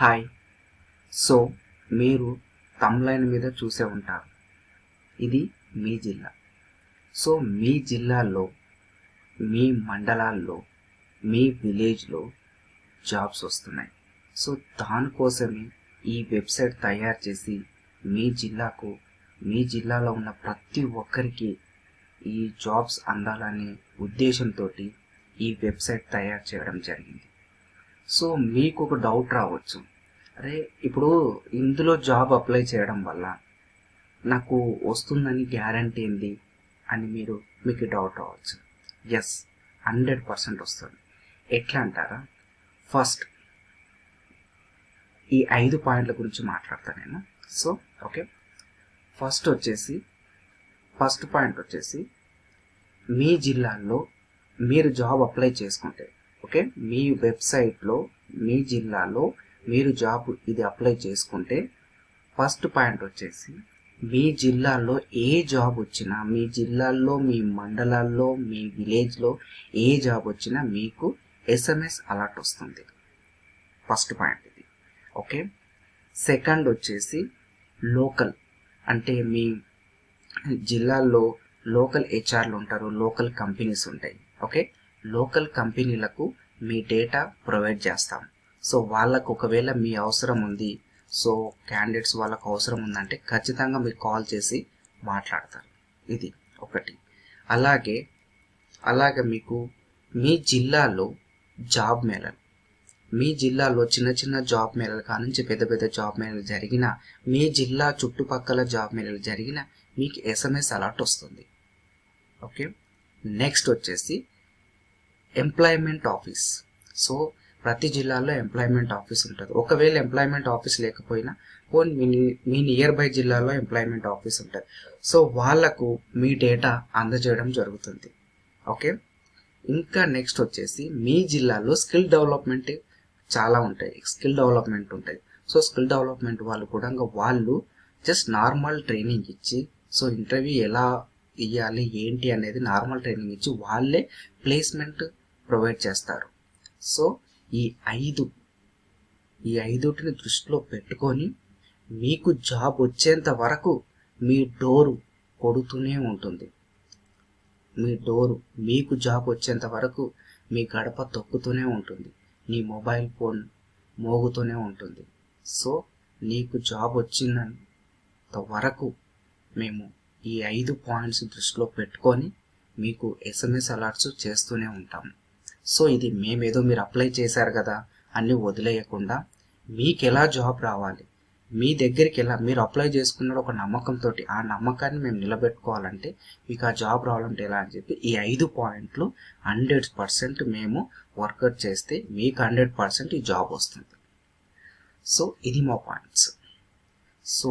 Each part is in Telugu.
హాయ్. సో మీరు తమ్లైన్ మీద చూసే ఉంటారు. ఇది మీ జిల్లా. సో మీ జిల్లాలో, మీ మండలాల్లో, మీ విలేజ్లో జాబ్స్ వస్తున్నాయి. సో దానికోసమే ఈ వెబ్సైట్ తయారు చేసి మీ జిల్లాకు, మీ జిల్లాలో ఉన్న ప్రతి ఒక్కరికి ఈ జాబ్స్ అందాలనే ఉద్దేశంతో ఈ వెబ్సైట్ తయారు చేయడం జరిగింది. సో మీకు ఒక డౌట్ రావచ్చు, అరే ఇప్పుడు ఇందులో జాబ్ అప్లై చేయడం వల్ల నాకు వస్తుందని గ్యారంటీ ఏంది అని మీకు డౌట్ రావచ్చు. ఎస్, 100% వస్తుంది. ఎట్లా అంటారా? ఫస్ట్ ఈ 5 పాయింట్ల గురించి మాట్లాడతాను నేను. సో ఓకే, ఫస్ట్ పాయింట్ వచ్చేసి మీ జిల్లాల్లో మీరు జాబ్ అప్లై చేసుకుంటే, ఓకే, మీ వెబ్సైట్లో మీ జిల్లాలో మీరు జాబ్ ఇది అప్లై చేసుకుంటే ఫస్ట్ పాయింట్ వచ్చేసి మీ జిల్లాలో ఏ జాబ్ వచ్చినా, మీ జిల్లాల్లో, మీ మండలాల్లో, మీ విలేజ్లో ఏ జాబ్ వచ్చినా మీకు SMS అలర్ట్ వస్తుంది. ఫస్ట్ పాయింట్ ఇది. ఓకే, సెకండ్ వచ్చేసి లోకల్, అంటే మీ జిల్లాల్లో లోకల్ హెచ్ఆర్లు ఉంటారు, లోకల్ కంపెనీస్ ఉంటాయి. ఓకే, లోకల్ కంపెనీలకు మీ డేటా ప్రొవైడ్ చేస్తాం. సో వాళ్ళకు ఒకవేళ మీ అవసరం ఉంది, సో క్యాండిడేట్స్ వాళ్ళకు అవసరం ఉందంటే ఖచ్చితంగా మీరు కాల్ చేసి మాట్లాడతారు. ఇది ఒకటి. అలాగే మీకు మీ జిల్లాలో జాబ్ మేళలు, మీ జిల్లాలో చిన్న చిన్న జాబ్ మేళలు కానుంచి పెద్ద పెద్ద జాబ్ మేళలు జరిగిన, మీ జిల్లా చుట్టుపక్కల జాబ్ మేళలు జరిగిన మీకు SMS అలర్ట్ వస్తుంది. ఓకే, నెక్స్ట్ వచ్చేసి ఎంప్లాయ్మెంట్ ఆఫీస్. సో ప్రతి జిల్లాలో ఎంప్లాయ్మెంట్ ఆఫీస్ ఉంటుంది. ఒకవేళ ఎంప్లాయ్మెంట్ ఆఫీస్ లేకపోయినా మీ నియర్ బై జిల్లాలో ఎంప్లాయ్మెంట్ ఆఫీస్ ఉంటుంది. సో వాళ్లకు మీ డేటా అందజేయడం జరుగుతుంది. ఓకే, ఇంకా నెక్స్ట్ వచ్చేసి మీ జిల్లాలో స్కిల్ డెవలప్మెంట్ చాలా ఉంటాయి, స్కిల్ డెవలప్మెంట్ ఉంటాయి. సో స్కిల్ డెవలప్మెంట్ వాళ్ళు కూడా వాళ్ళు జస్ట్ నార్మల్ ట్రైనింగ్ ఇచ్చి, సో ఇంటర్వ్యూ ఎలా ఇవ్వాలి ఏంటి అనేది నార్మల్ ట్రైనింగ్ ఇచ్చి వాళ్ళే ప్లేస్మెంట్ ప్రొవైడ్ చేస్తారు. సో ఈ ఐదుటిని దృష్టిలో పెట్టుకొని మీకు జాబ్ వచ్చేంత వరకు మీ డోరు కొడుతూనే ఉంటుంది. మీకు జాబ్ వచ్చేంత వరకు మీ గడప తొక్కుతూనే ఉంటుంది, నీ మొబైల్ ఫోన్ మోగుతూనే ఉంటుంది. సో నీకు జాబ్ వచ్చినంత వరకు మేము ఈ 5 పాయింట్స్ దృష్టిలో పెట్టుకొని మీకు SMS అలర్ట్స్ చేస్తూనే ఉంటాము. సో ఇది మేమేదో మీరు అప్లై చేశారు కదా అన్నీ వదిలేయకుండా మీకు ఎలా జాబ్ రావాలి, మీ దగ్గరికి ఎలా మీరు అప్లై చేసుకున్న ఒక నమ్మకంతో, ఆ నమ్మకాన్ని మేము నిలబెట్టుకోవాలంటే, మీకు ఆ జాబ్ రావాలంటే ఎలా అని చెప్పి ఈ 5 పాయింట్లు 100% మేము వర్కౌట్ చేస్తే మీకు 100% ఈ జాబ్ వస్తుంది. సో ఇది మా పాయింట్స్. సో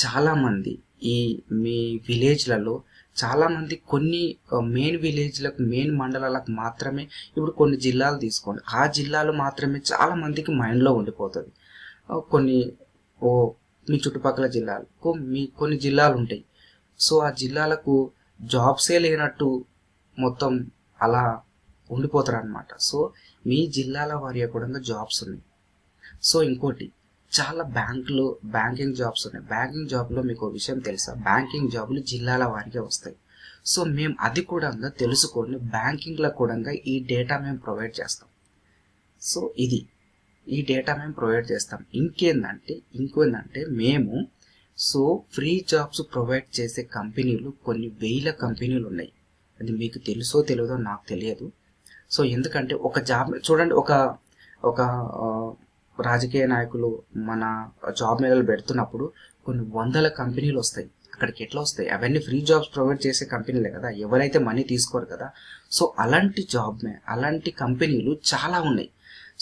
చాలామంది ఈ మీ విలేజ్లలో చాలామంది కొన్ని మెయిన్ విలేజ్లకు, మెయిన్ మండలాలకు మాత్రమే, ఇప్పుడు కొన్ని జిల్లాలు తీసుకోండి, ఆ జిల్లాలు మాత్రమే చాలా మందికి మైండ్లో ఉండిపోతుంది. మీ చుట్టుపక్కల జిల్లాలు, కొన్ని జిల్లాలు ఉంటాయి. సో ఆ జిల్లాలకు జాబ్సే లేనట్టు మొత్తం అలా ఉండిపోతారు అనమాట. సో మీ జిల్లాల వారి కూడా జాబ్స్ ఉన్నాయి. సో ఇంకోటి, చాలా బ్యాంకింగ్ జాబ్స్ ఉన్నాయి. బ్యాంకింగ్ జాబ్లో మీకు విషయం తెలుసా, బ్యాంకింగ్ జాబులు జిల్లాల వారికే వస్తాయి. సో మేము అది కూడా తెలుసుకొని బ్యాంకింగ్లో కూడా ఈ డేటా మేము ప్రొవైడ్ చేస్తాం. సో ఈ డేటా మేము ప్రొవైడ్ చేస్తాం. ఇంకేందంటే మేము ఫ్రీ జాబ్స్ ప్రొవైడ్ చేసే కంపెనీలు కొన్ని వేల కంపెనీలు ఉన్నాయి. అది మీకు తెలుసో తెలియదో నాకు తెలియదు. సో ఎందుకంటే ఒక జాబ్ చూడండి, ఒక రాజకీయ నాయకులు మన జాబ్ మేళలు పెడుతున్నప్పుడు కొన్ని వందల కంపెనీలు వస్తాయి. అక్కడికి ఎట్లా వస్తాయి? అవన్నీ ఫ్రీ జాబ్స్ ప్రొవైడ్ చేసే కంపెనీలే కదా, ఎవరైతే మనీ తీసుకోరు కదా. సో అలాంటి కంపెనీలు చాలా ఉన్నాయి.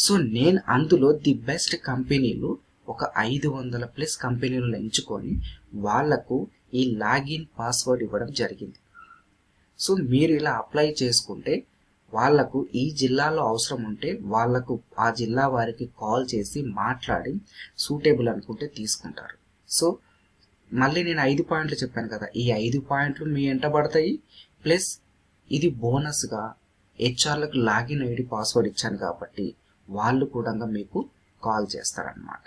సో నేను అందులో ది బెస్ట్ కంపెనీలు ఒక 500+ కంపెనీలను ఎంచుకొని వాళ్లకు ఈ లాగిన్ పాస్వర్డ్ ఇవ్వడం జరిగింది. సో మీరు ఇలా అప్లై చేసుకుంటే వాళ్లకు ఈ జిల్లాలో అవసరం ఉంటే వాళ్లకు ఆ జిల్లా వారికి కాల్ చేసి మాట్లాడి సూటేబుల్ అనుకుంటే తీసుకుంటారు. సో మళ్ళీ నేను 5 పాయింట్లు చెప్పాను కదా, ఈ 5 పాయింట్లు మీ వెంట పడతాయి. ప్లస్ ఇది బోనస్గా హెచ్ఆర్లకు లాగిన్ ఐడి పాస్వర్డ్ ఇచ్చాను కాబట్టి వాళ్ళు కూడా మీకు కాల్ చేస్తారనమాట.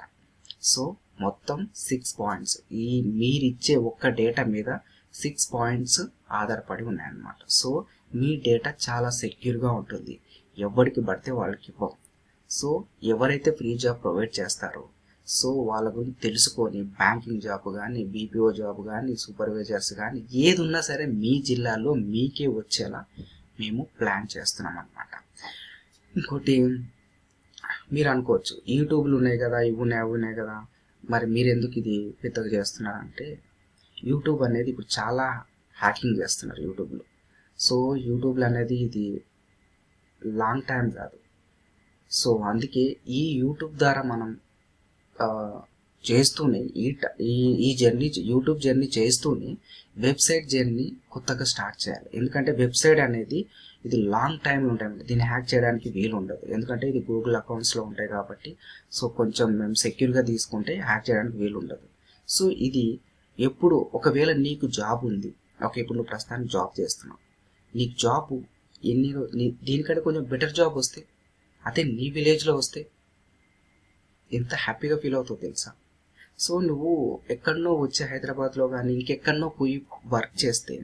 సో మొత్తం 6 పాయింట్స్ ఈ మీరిచ్చే ఒక్క డేటా మీద 6 పాయింట్స్ ఆధారపడి ఉన్నాయన్నమాట. సో మీ డేటా చాలా సెక్యూర్గా ఉంటుంది, ఎవరికి పడితే వాళ్ళకి ఇవ్వం. సో ఎవరైతే ఫ్రీ జాబ్ ప్రొవైడ్ చేస్తారో సో వాళ్ళ గురించి తెలుసుకొని బ్యాంకింగ్ జాబ్ కానీ, బీపీఓ జాబ్ కానీ, సూపర్వైజర్స్ కానీ ఏది ఉన్నా సరే మీ జిల్లాలో మీకే వచ్చేలా మేము ప్లాన్ చేస్తున్నాం అన్నమాట. ఇంకోటి మీరు అనుకోవచ్చు, యూట్యూబ్లు ఉన్నాయి కదా, ఇవి ఉన్నాయి కదా, మరి మీరు ఎందుకు ఇది పెద్దగా చేస్తున్నారంటే, యూట్యూబ్ అనేది ఇప్పుడు చాలా హ్యాకింగ్ చేస్తున్నారు యూట్యూబ్లో. సో యూట్యూబ్లో అనేది ఇది లాంగ్ టైం కాదు. సో అందుకే ఈ యూట్యూబ్ ద్వారా మనం చేస్తూనే ఈ జర్నీ, యూట్యూబ్ జర్నీ చేస్తూనే వెబ్సైట్ జర్నీ కొత్తగా స్టార్ట్ చేయాలి. ఎందుకంటే వెబ్సైట్ అనేది ఇది లాంగ్ టైంలో ఉంటాయి, దీన్ని హ్యాక్ చేయడానికి వీలు ఉండదు. ఎందుకంటే ఇది గూగుల్ అకౌంట్స్లో ఉంటాయి కాబట్టి సో కొంచెం మేము సెక్యూర్గా తీసుకుంటే హ్యాక్ చేయడానికి వీలు ఉండదు. సో ఇది ఎప్పుడు ఒకవేళ నీకు జాబ్ ఉంది, ఓకే, ఇప్పుడు నువ్వు ప్రస్తుతానికి జాబ్ చేస్తున్నావు, నీకు జాబ్ దీనికంటే కొంచెం బెటర్ జాబ్ వస్తే, అదే నీ విలేజ్లో వస్తే ఎంత హ్యాపీగా ఫీల్ అవుతావు తెలుసా. సో నువ్వు ఎక్కడనో వచ్చే హైదరాబాద్లో కానీ ఇంకెక్కడనో పోయి వర్క్ చేస్తే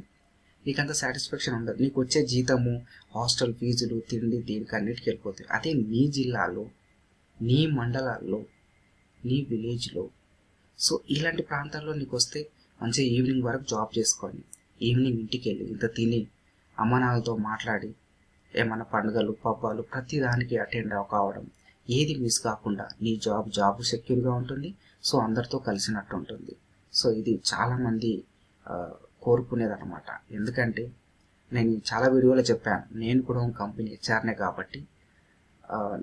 నీకంత సాటిస్ఫాక్షన్ ఉండదు. నీకు వచ్చే జీతము, హాస్టల్ ఫీజులు, తిండి, దీనికి అన్నిటికి వెళ్ళిపోతాయి. అదే నీ జిల్లాలో, నీ మండలాల్లో, నీ విలేజ్లో, సో ఇలాంటి ప్రాంతాల్లో నీకు వస్తే మంచిగా ఈవినింగ్ వరకు జాబ్ చేసుకొని ఈవినింగ్ ఇంటికి వెళ్ళి ఇంత తిని అమ్మానాన్నలతో మాట్లాడి ఏమన్నా పండుగలు, పబ్బాలు ప్రతి దానికి అటెండ్ కావడం, ఏది మిస్ కాకుండా నీ జాబ్ సెక్యూర్గా ఉంటుంది. సో అందరితో కలిసినట్టు ఉంటుంది. సో ఇది చాలామంది కోరుకునేది అనమాట. ఎందుకంటే నేను చాలా వీడియోలో చెప్పాను, నేను కూడా కంపెనీ హెచ్ఆర్నే కాబట్టి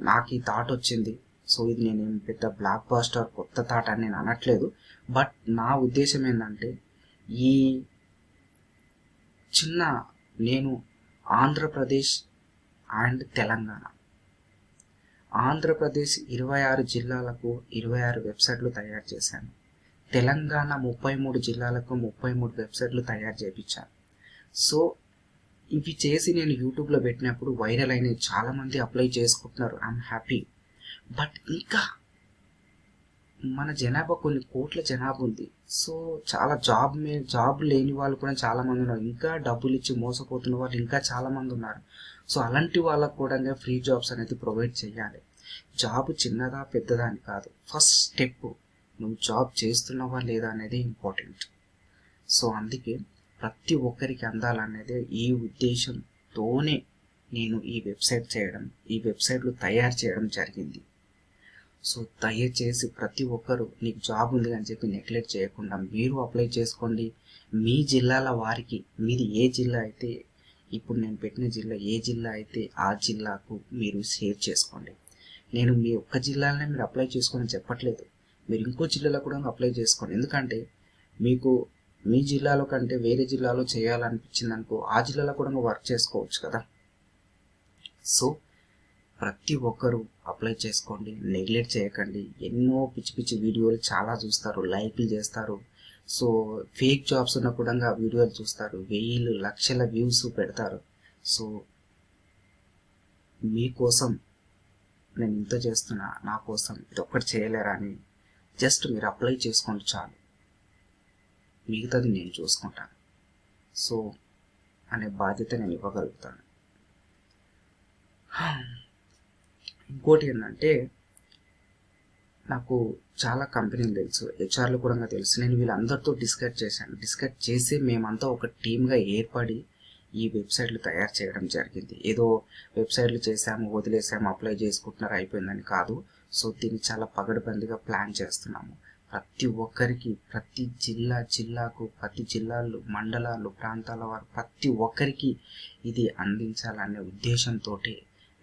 నాకు ఈ థాట్ వచ్చింది. సో ఇది నేను పెద్ద బ్లాక్ బాస్టర్ కొత్త థాట్ అని నేను అనట్లేదు. బట్ నా ఉద్దేశం ఏంటంటే, ఈ చిన్న నేను ఆంధ్రప్రదేశ్ అండ్ తెలంగాణ, ఆంధ్రప్రదేశ్ 26 జిల్లాలకు 26 వెబ్సైట్లు తయారు చేశాను. తెలంగాణ 33 జిల్లాలకు 33 వెబ్సైట్లు తయారు చేయించాను. సో ఇవి చేసి నేను యూట్యూబ్లో పెట్టినప్పుడు వైరల్ అయినాయి, చాలామంది అప్లై చేసుకుంటున్నారు, ఐఎమ్ హ్యాపీ. బట్ ఇంకా మన జనాభా కొన్ని కోట్ల జనాభా ఉంది. సో చాలా జాబ్ లేని వాళ్ళు కూడా చాలామంది ఉన్నారు, ఇంకా డబ్బులు ఇచ్చి మోసపోతున్న వాళ్ళు ఇంకా చాలామంది ఉన్నారు. సో అలాంటి వాళ్ళకు కూడా ఫ్రీ జాబ్స్ అనేది ప్రొవైడ్ చేయాలి. జాబ్ చిన్నదా పెద్దదా అని కాదు, ఫస్ట్ స్టెప్ నువ్వు జాబ్ చేస్తున్నావా లేదా అనేది ఇంపార్టెంట్. సో అందుకే ప్రతి ఒక్కరికి అందాలనేది ఈ ఉద్దేశంతోనే నేను ఈ వెబ్సైట్లు తయారు చేయడం జరిగింది. సో దయచేసి ప్రతి ఒక్కరు నీకు జాబ్ ఉంది అని చెప్పి నెగ్లెక్ట్ చేయకుండా మీరు అప్లై చేసుకోండి. మీ జిల్లాల వారికి, మీది ఏ జిల్లా అయితే, ఇప్పుడు నేను పెట్టిన జిల్లా ఏ జిల్లా అయితే ఆ జిల్లాకు మీరు షేర్ చేసుకోండి. నేను మీ ఒక్క జిల్లాలోనే మీరు అప్లై చేసుకోమని చెప్పట్లేదు, మీరు ఇంకో జిల్లాలో కూడా అప్లై చేసుకోండి. ఎందుకంటే మీకు మీ జిల్లాలో కంటే వేరే జిల్లాలో చేయాలనిపించింది అనుకో, ఆ జిల్లాలో కూడా వర్క్ చేసుకోవచ్చు కదా. సో ప్రతి ఒక్కరూ అప్లై చేసుకోండి, నెగ్లెక్ట్ చేయకండి. ఎన్నో పిచ్చి పిచ్చి వీడియోలు చాలా చూస్తారు, లైక్లు చేస్తారు. సో ఫేక్ జాబ్స్ ఉన్న కూడా వీడియోలు చూస్తారు, 1000 లక్షల వ్యూస్ పెడతారు. సో మీకోసం నేను ఇంత చేస్తున్నా, నా కోసం ఇది ఒక్కటి చేయలేరా అని జస్ట్ మీరు అప్లై చేసుకోండి చాలు, మిగతాది నేను చూసుకుంటాను. సో అనే బాధ్యత నేను ఇవ్వగలుగుతాను. ఇంకోటి ఏంటంటే, నాకు చాలా కంపెనీలు తెలుసు, హెచ్ఆర్లు కూడా తెలుసు. నేను వీళ్ళందరితో డిస్కస్ చేసి మేమంతా ఒక టీమ్గా ఏర్పడి ఈ వెబ్సైట్లు తయారు చేయడం జరిగింది. ఏదో వెబ్సైట్లు చేసాము, వదిలేసాము, అప్లై చేసుకుంటున్నారు, అయిపోయిందని కాదు. సో దీన్ని చాలా పగడబందిగా ప్లాన్ చేస్తున్నాము. ప్రతి ఒక్కరికి, ప్రతి జిల్లాకు, ప్రతి జిల్లాలు, మండలాలు, ప్రాంతాల వారు ప్రతి ఒక్కరికి ఇది అందించాలనే ఉద్దేశంతో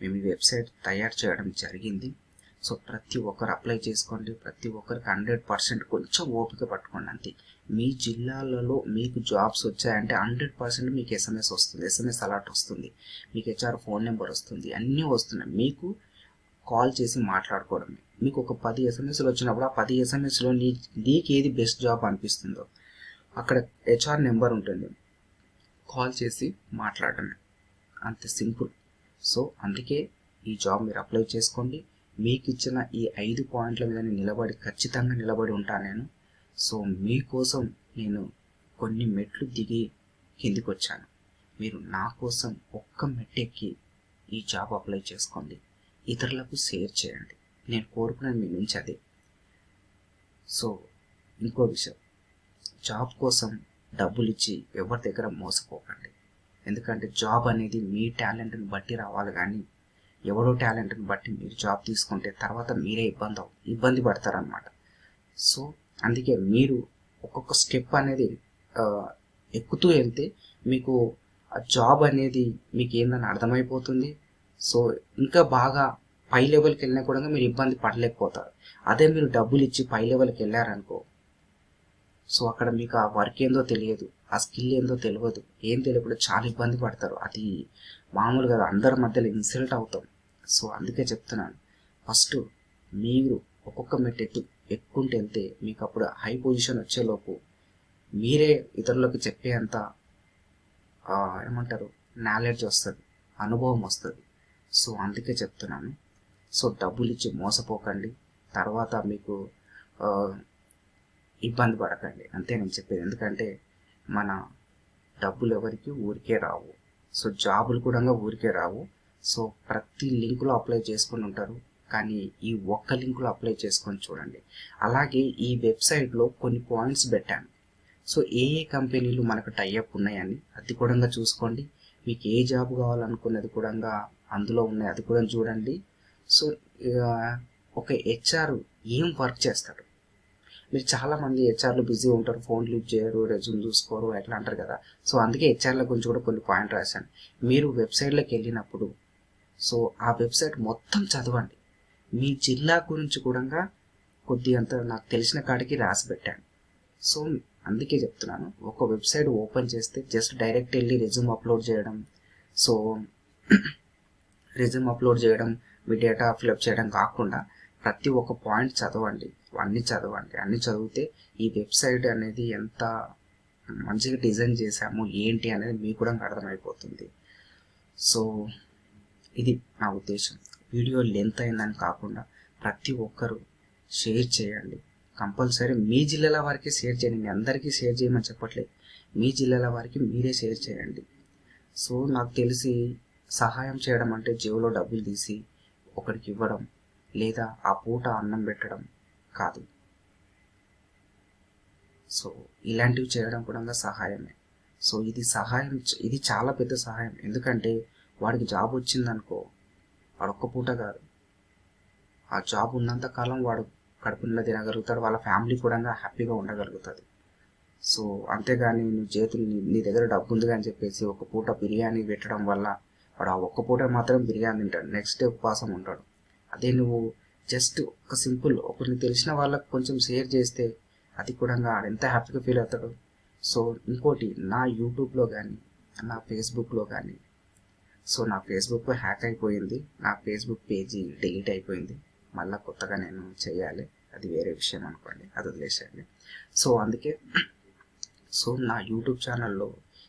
మేము ఈ వెబ్సైట్ తయారు చేయడం జరిగింది. సో ప్రతి ఒక్కరు అప్లై చేసుకోండి. ప్రతి ఒక్కరికి 100% కొంచెం ఓపిక పట్టుకోండి అంతే. మీ జిల్లాలలో మీకు జాబ్స్ వచ్చాయంటే 100% మీకు SMS వస్తుంది, SMS అలర్ట్ వస్తుంది, మీకు HR ఫోన్ నెంబర్ వస్తుంది, అన్నీ వస్తున్నాయి. మీకు కాల్ చేసి మాట్లాడుకోవడమే. మీకు ఒక 10 SMSలు వచ్చినప్పుడు ఆ 10 SMSలో నీకు ఏది బెస్ట్ జాబ్ అనిపిస్తుందో అక్కడ HR నెంబర్ ఉంటుంది, కాల్ చేసి మాట్లాడడమే, అంతే సింపుల్. సో అందుకే ఈ జాబ్ మీరు అప్లై చేసుకోండి. మీకు ఇచ్చిన ఈ 5 పాయింట్ల మీద నేను ఖచ్చితంగా నిలబడి ఉంటాను నేను. సో మీకోసం నేను కొన్ని మెట్లు దిగి కిందికి వచ్చాను. మీరు నా కోసం ఒక్క మెట్టెక్కి ఈ జాబ్ అప్లై చేసుకోండి, ఇతరులకు షేర్ చేయండి. నేను కోరుకునేది మీ నుంచి అదే. సో ఇంకో విషయం, జాబ్ కోసం డబ్బులు ఇచ్చి ఎవరి దగ్గర మోసపోకండి. ఎందుకంటే జాబ్ అనేది మీ టాలెంట్ని బట్టి రావాలి, కానీ ఎవడో టాలెంట్ని బట్టి మీరు జాబ్ తీసుకుంటే తర్వాత మీరే ఇబ్బంది పడతారనమాట. సో అందుకే మీరు ఒక్కొక్క స్టెప్ అనేది ఎక్కుతూ వెళ్తే మీకు ఆ జాబ్ అనేది మీకు ఏందని అర్థమైపోతుంది. సో ఇంకా బాగా పై లెవెల్కి వెళ్ళినా కూడా మీరు ఇబ్బంది పడలేకపోతారు. అదే మీరు డబ్బులు ఇచ్చి పై లెవెల్కి వెళ్ళారనుకో, సో అక్కడ మీకు ఆ వర్క్ ఏందో తెలియదు, ఆ స్కిల్ ఏందో తెలియదు, ఏం తెలియకుండా చాలా ఇబ్బంది పడతారు. అది మామూలుగా అందరి మధ్యలో ఇన్సల్ట్ అవుతాం. సో అందుకే చెప్తున్నాను, ఫస్ట్ మీరు ఒక్కొక్క మెట్టు ఎక్కుంటూ వెళ్తే మీకు అప్పుడు హై పొజిషన్ వచ్చేలోపు మీరే ఇతరులకు చెప్పేంత ఏమంటారు నాలెడ్జ్ వస్తుంది, అనుభవం వస్తుంది. సో అందుకే చెప్తున్నాను. సో డబ్బులు ఇచ్చి మోసపోకండి, తర్వాత మీకు ఇబ్బంది పడకండి, అంతే నేను చెప్పేది. ఎందుకంటే మన డబ్బులు ఎవరికి ఊరికే రావు, సో జాబులు కూడా ఊరికే రావు. సో ప్రతి లింకులో అప్లై చేసుకుని ఉంటారు, కానీ ఈ ఒక్క లింకులో అప్లై చేసుకొని చూడండి. అలాగే ఈ వెబ్సైట్లో కొన్ని పాయింట్స్ పెట్టాను. సో ఏ కంపెనీలు మనకు టైఅప్ ఉన్నాయని అది కూడా చూసుకోండి. మీకు ఏ జాబ్ కావాలనుకున్నది కూడా అందులో ఉన్నాయి, అది కూడా చూడండి. సో ఒక హెచ్ఆర్ ఏం వర్క్ చేస్తాడు, మీరు చాలామంది హెచ్ఆర్లు బిజీ ఉంటారు, ఫోన్ లిఫ్ట్ చేయరు, రెజ్యూమ్ చూసుకోరు, ఎట్లా అంటారు కదా. సో అందుకే హెచ్ఆర్ల గురించి కూడా కొన్ని పాయింట్ రాశాను. మీరు వెబ్సైట్లోకి వెళ్ళినప్పుడు సో ఆ వెబ్సైట్ మొత్తం చదవండి. మీ జిల్లా గురించి కూడా కొద్దిగంత నాకు తెలిసిన కాడికి రాసి పెట్టాను. సో అందుకే చెప్తున్నాను, ఒక వెబ్సైట్ ఓపెన్ చేస్తే జస్ట్ డైరెక్ట్ వెళ్ళి రెజ్యూమ్ అప్లోడ్ చేయడం, సో రెజ్యూమ్ అప్లోడ్ చేయడం, మీ డేటా ఫిల్అప్ చేయడం కాకుండా ప్రతి ఒక్క పాయింట్ చదవండి, అన్నీ చదివితే ఈ వెబ్సైట్ అనేది ఎంత మంచిగా డిజైన్ చేశాము ఏంటి అనేది మీకు కూడా అర్థమైపోతుంది. సో ఇది నా ఉద్దేశం. వీడియో లెంత్ అయిందని కాకుండా ప్రతి ఒక్కరూ షేర్ చేయండి, కంపల్సరీ మీ జిల్లాల వారికి షేర్ చేయండి. మీ అందరికీ షేర్ చేయమని చెప్పట్లేదు, మీ జిల్లాల వారికి మీరే షేర్ చేయండి. సో నాకు తెలిసి సహాయం చేయడం అంటే జేబులో డబ్బులు తీసి ఒకరికి ఇవ్వడం లేదా ఆ పూట అన్నం పెట్టడం కాదు. సో ఇలాంటివి చేయడం కూడా సహాయమే. సో ఇది చాలా పెద్ద సహాయం. ఎందుకంటే వాడికి జాబ్ వచ్చిందనుకో, వాడు ఒక్క పూట కాదు, ఆ జాబ్ ఉన్నంత కాలం వాడు కడుపు నిండా తినగలుగుతాడు, వాళ్ళ ఫ్యామిలీ కూడా హ్యాపీగా ఉండగలుగుతుంది. సో అంతేగాని నీ దగ్గర డబ్బు ఉంది అని చెప్పేసి ఒక పూట బిర్యానీ పెట్టడం వల్ల వాడు ఆ ఒక్క పూట మాత్రం బిర్యానీ తింటాడు, నెక్స్ట్ డే ఉపవాసం ఉంటాడు. అదే నువ్వు జస్ట్ ఒక సింపుల్ ఒకరిని తెలిసిన వాళ్ళకు కొంచెం షేర్ చేస్తే అది కూడా ఆడు ఎంత హ్యాపీగా ఫీల్ అవుతాడు. సో ఇంకోటి, నా యూట్యూబ్లో కానీ నా ఫేస్బుక్లో కానీ, సో నా ఫేస్బుక్ హ్యాక్ అయిపోయింది, నా ఫేస్బుక్ పేజీ డిలీట్ అయిపోయింది, మళ్ళీ కొత్తగా నేను చేయాలి, అది వేరే విషయం అనుకోండి, అది వదిలేసేయండి. సో అందుకే సో నా యూట్యూబ్ ఛానల్లో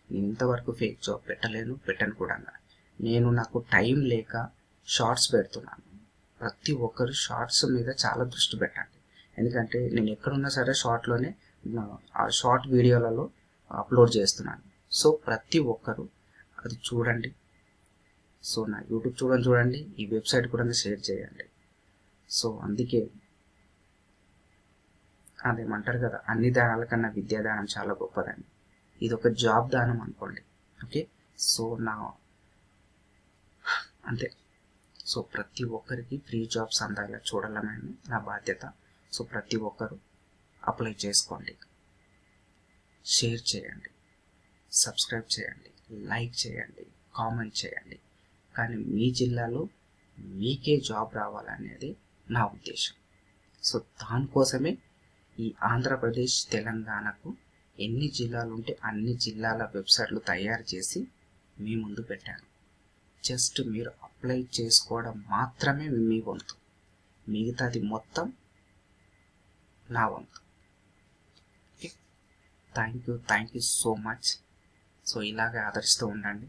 నేను ఇంతవరకు ఫేక్ జాబ్ పెట్టను కూడా. నాకు టైం లేక షార్ట్స్ పెడుతున్నాను. ప్రతి ఒక్కరు షార్ట్స్ మీద చాలా దృష్టి పెట్టండి, ఎందుకంటే నేను ఎక్కడున్నా సరే షార్ట్లోనే ఆ షార్ట్ వీడియోలలో అప్లోడ్ చేస్తున్నాను. సో ప్రతి ఒక్కరు అది చూడండి. సో నా యూట్యూబ్ చూడండి, ఈ వెబ్సైట్ కూడా షేర్ చేయండి. సో అందుకే అదేమంటారు కదా, అన్ని దానాల కన్నా విద్యాదానం చాలా గొప్పదని. ఇది ఒక జాబ్ దానం అనుకోండి, ఓకే. సో అంతే. సో ప్రతి ఒక్కరికి ఫ్రీ జాబ్స్ అందాలా చూడాలని నా బాధ్యత. సో ప్రతి ఒక్కరు అప్లై చేసుకోండి, షేర్ చేయండి, సబ్స్క్రైబ్ చేయండి, లైక్ చేయండి, కామెంట్ చేయండి. కానీ మీ జిల్లాలో మీకే జాబ్ రావాలనేది నా ఉద్దేశం. సో దానికోసమే ఈ ఆంధ్రప్రదేశ్ తెలంగాణకు ఎన్ని జిల్లాలు ఉంటే అన్ని జిల్లాల వెబ్సైట్లు తయారు చేసి మీ ముందు పెట్టాను. జస్ట్ మీరు అప్లై చేసుకోవడం మాత్రమే మీ వంతు, మిగతాది మొత్తం నా వంతు. Okay, thank you so much. So ఇలాగే ఆదరిస్తూ ఉండండి.